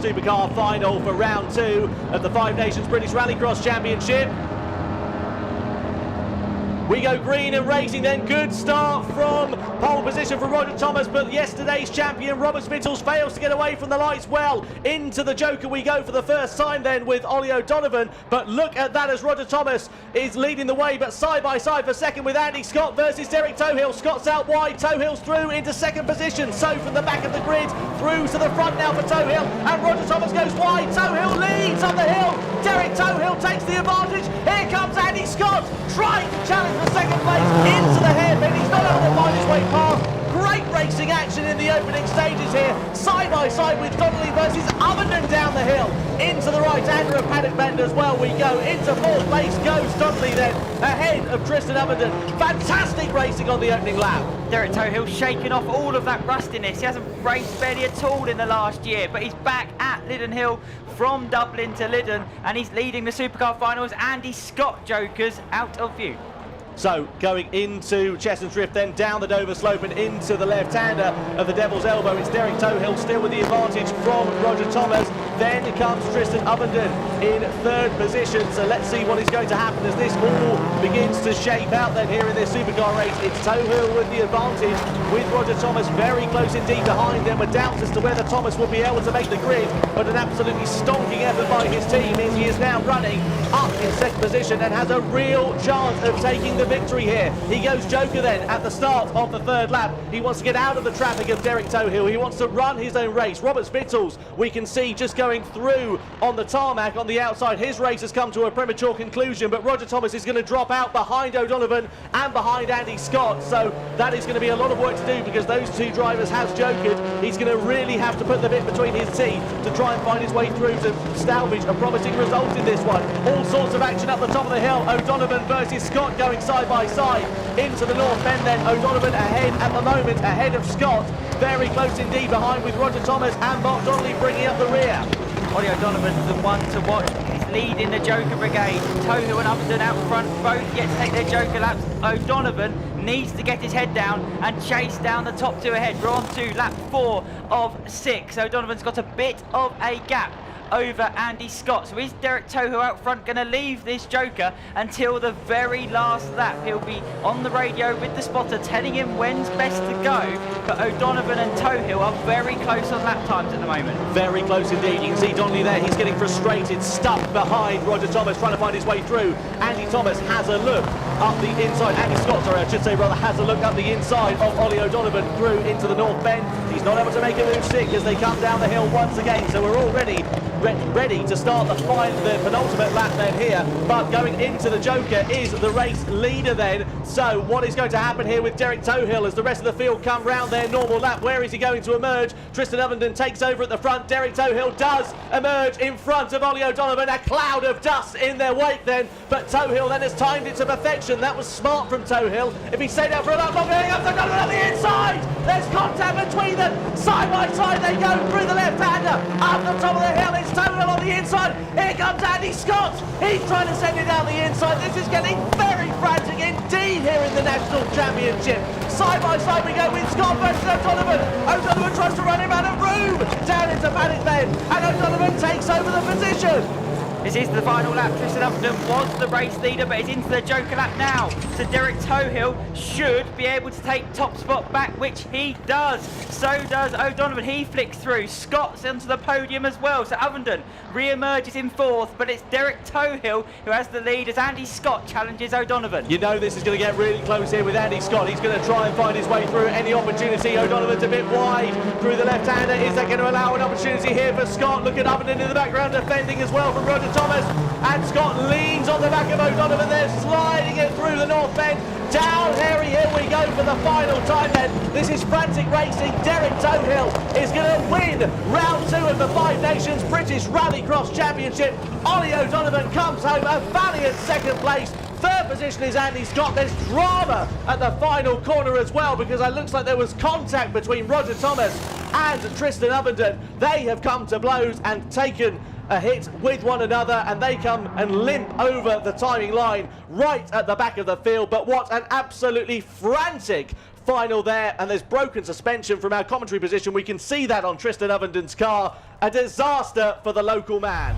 Supercar final for round 2 of the Five Nations British Rallycross Championship. We go green and racing then. Good start from pole position for Roger Thomas, but yesterday's champion Robert Spittles fails to get away from the lights well. Into the Joker we go for the first time then with Ollie O'Donovan, but look at that as Roger Thomas is leading the way, but side by side for second with Andy Scott versus Derek Tohill. Scott's out wide, Tohill's through into second position, so from the back of the grid through to the front now for Tohill, and Roger Thomas goes wide. Tohill leads up the hill, Derek Tohill takes the advantage. Here comes Andy Scott trying to challenge for second place into the hairpin. He's not able to find his way past. Great racing action in the opening stages here, side by side with Donnelly versus Ovenden down the hill. Into the right hander of Paddock Bend as well we go. Into fourth place goes Donnelly then, ahead of Tristan Ovenden. Fantastic racing on the opening lap. Derek Tohill shaking off all of that rustiness. He hasn't raced barely at all in the last year, but he's back at Lydden Hill from Dublin to Lydden, and he's leading the Supercar finals. Andy Scott Jokers out of view. So going into Chestnut Drift, then down the Dover slope and into the left-hander of the Devil's Elbow. It's Derek Tohill still with the advantage from Roger Thomas. Then comes Tristan Ovenden in third position. So let's see what is going to happen as this all begins to shape out then here in this Supercar race. It's Tohill with the advantage, with Roger Thomas very close indeed behind. There were doubts as to whether Thomas would be able to make the grid, but an absolutely stonking effort by his team means he is now running up in second position and has a real chance of taking the victory here. He goes Joker then at the start of the third lap. He wants to get out of the traffic of Derek Tohill. He wants to run his own race. Robert Spittles, we can see just going through on the tarmac on the outside. His race has come to a premature conclusion, but Roger Thomas is going to drop out behind O'Donovan and behind Andy Scott. So that is going to be a lot of work to do because those two drivers has jokered. He's going to really have to put the bit between his teeth to try and find his way through to salvage a promising result in this one. All sorts of action up the top of the hill. O'Donovan versus Scott going side by side into the North Bend then. O'Donovan ahead at the moment, ahead of Scott. Very close indeed behind with Roger Thomas and Mark Donnelly bringing up the rear. Ollie O'Donovan's the one to watch. He's leading the Joker Brigade. Tohill and Ovenden out front, both yet to take their Joker laps. O'Donovan needs to get his head down and chase down the top two ahead. We're on to lap 4 of 6. O'Donovan's got a bit of a gap over Andy Scott. So is Derek Tohill out front going to leave this Joker until the very last lap? He'll be on the radio with the spotter telling him when's best to go, but O'Donovan and Tohill are very close on lap times at the moment. Very close indeed. You can see Donnelly there. He's getting frustrated, stuck behind Roger Thomas, trying to find his way through. Andy Thomas has a look up the inside. Andy Scott, sorry, I should say rather, has a look up the inside of Ollie O'Donovan through into the North Bend. He's not able to make a move stick as they come down the hill once again. So we're already ready to start the penultimate lap then here, but going into the Joker is the race leader then. So what is going to happen here with Derek Tohill as the rest of the field come round their normal lap? Where is he going to emerge? Tristan Ovenden takes over at the front. Derek Tohill does emerge in front of Ollie O'Donovan. A cloud of dust in their wake then, but Tohill then has timed it to perfection. That was smart from Tohill. If he stayed out for a lap longer, here comes O'Donovan on the inside. There's contact between them. Side by side they go through the left-hander. Up the top of the hill, it's Tohill on the inside. Here comes Andy Scott. He's trying to send it down the inside. This is getting very frantic indeed here in the National Championship. Side by side we go with Scott versus O'Donovan. O'Donovan tries to run him out of room down into Paddock Bend, and O'Donovan takes over the position. This is the final lap. Tristan Ovenden was the race leader, but he's into the Joker lap now. So Derek Tohill should be able to take top spot back, which he does. So does O'Donovan. He flicks through. Scott's onto the podium as well. So Ovenden re-emerges in fourth, but it's Derek Tohill who has the lead as Andy Scott challenges O'Donovan. You know this is going to get really close here with Andy Scott. He's going to try and find his way through any opportunity. O'Donovan's a bit wide through the left-hander. Is that going to allow an opportunity here for Scott? Look at Ovenden in the background defending as well from Roger Thomas, and Scott leans on the back of O'Donovan there, sliding it through the North Bend. Down Harry Hill we go for the final time then. This is frantic racing. Derek Tohill is going to win round 2 of the Five Nations British Rallycross Championship. Ollie O'Donovan comes home a valiant second place. Third position is Andy Scott. There's drama at the final corner as well, because it looks like there was contact between Roger Thomas and Tristan Ovenden. They have come to blows and taken a hit with one another, and they come and limp over the timing line right at the back of the field. But what an absolutely frantic final there, and there's broken suspension from our commentary position. We can see that on Tristan Ovenden's car. A disaster for the local man.